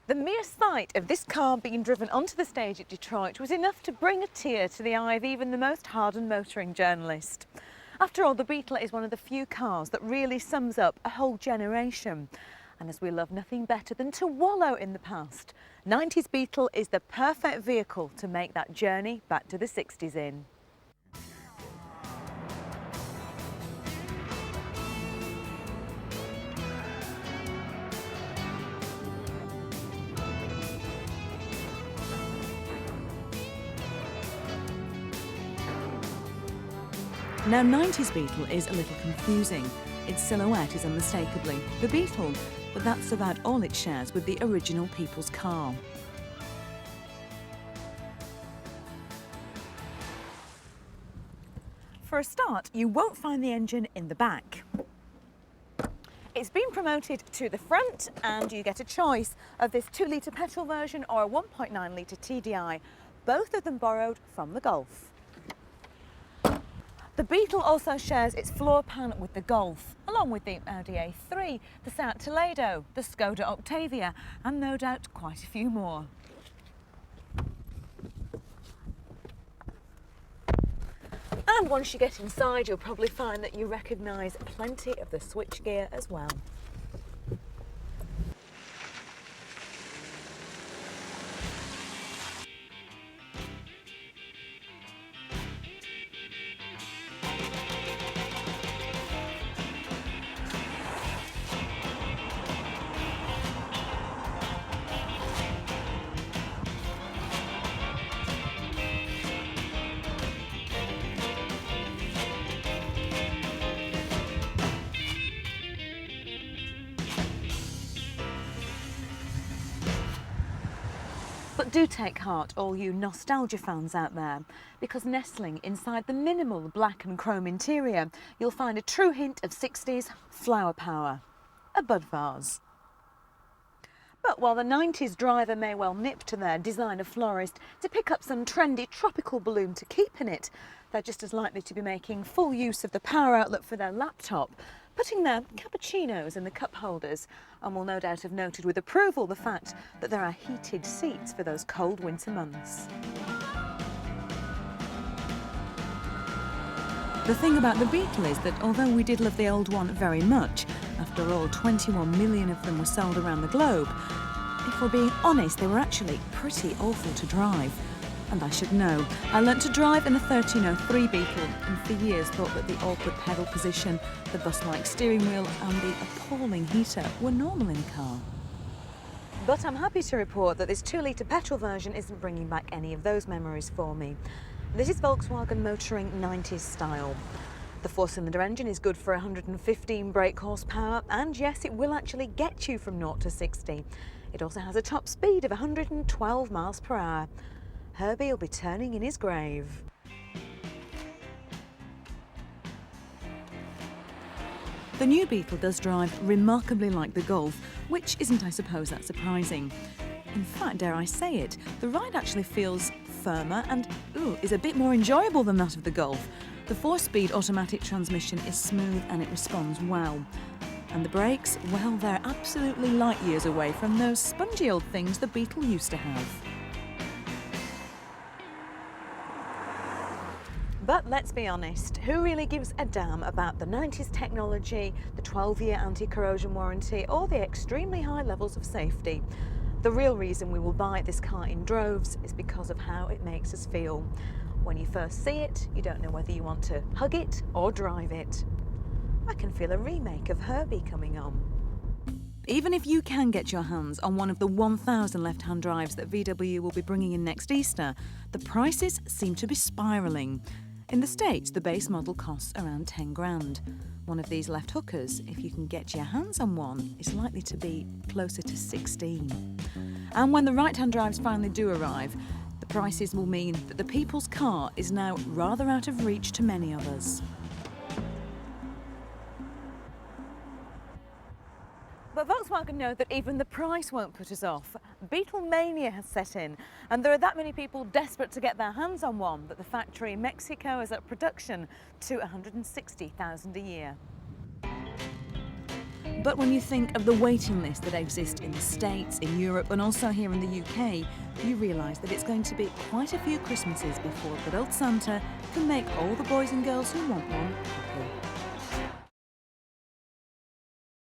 The mere sight of this car being driven onto the stage at Detroit was enough to bring a tear to the eye of even the most hardened motoring journalist. After all, the Beetle is one of the few cars that really sums up a whole generation. And as we love nothing better than to wallow in the past, 90s Beetle is the perfect vehicle to make that journey back to the 60s in. Now, 90s Beetle is a little confusing. Its silhouette is unmistakably the Beetle, but that's about all it shares with the original people's car. For a start, you won't find the engine in the back. It's been promoted to the front, and you get a choice of this 2-litre petrol version or a 1.9-litre TDI, both of them borrowed from the Golf. The Beetle also shares its floor pan with the Golf, along with the Audi A3, the Seat Toledo, the Skoda Octavia, and no doubt quite a few more. And once you get inside, you'll probably find that you recognise plenty of the switchgear as well. But do take heart, all you nostalgia fans out there, because nestling inside the minimal black and chrome interior, you'll find a true hint of 60s flower power, a bud vase. But while the 90s driver may well nip to their designer florist to pick up some trendy tropical bloom to keep in it, they're just as likely to be making full use of the power outlet for their laptop, putting their cappuccinos in the cup holders, and will no doubt have noted with approval the fact that there are heated seats for those cold winter months. The thing about the Beetle is that although we did love the old one very much, after all 21 million of them were sold around the globe, if we're being honest, they were actually pretty awful to drive. And I should know. I learnt to drive in a 1303 Beetle and for years thought that the awkward pedal position, the bus-like steering wheel and the appalling heater were normal in a car. But I'm happy to report that this 2-litre petrol version isn't bringing back any of those memories for me. This is Volkswagen motoring 90s style. The 4-cylinder engine is good for 115 brake horsepower, and yes, it will actually get you from 0 to 60. It also has a top speed of 112 miles per hour. Herbie will be turning in his grave. The new Beetle does drive remarkably like the Golf, which isn't, I suppose, that surprising. In fact, dare I say it, the ride actually feels firmer and is a bit more enjoyable than that of the Golf. The 4-speed automatic transmission is smooth and it responds well. And the brakes, well, they're absolutely light years away from those spongy old things the Beetle used to have. But let's be honest, who really gives a damn about the 90s technology, the 12-year anti-corrosion warranty, or the extremely high levels of safety? The real reason we will buy this car in droves is because of how it makes us feel. When you first see it, you don't know whether you want to hug it or drive it. I can feel a remake of Herbie coming on. Even if you can get your hands on one of the 1,000 left-hand drives that VW will be bringing in next Easter, the prices seem to be spiralling. In the States, the base model costs around 10 grand. One of these left hookers, if you can get your hands on one, is likely to be closer to 16. And when the right-hand drives finally do arrive, the prices will mean that the people's car is now rather out of reach to many of us. But Volkswagen know that even the price won't put us off. Beetle mania has set in, and there are that many people desperate to get their hands on one that the factory in Mexico is at production to 160,000 a year. But when you think of the waiting list that exists in the States, in Europe and also here in the UK, you realise that it's going to be quite a few Christmases before good old Santa can make all the boys and girls who want one happy.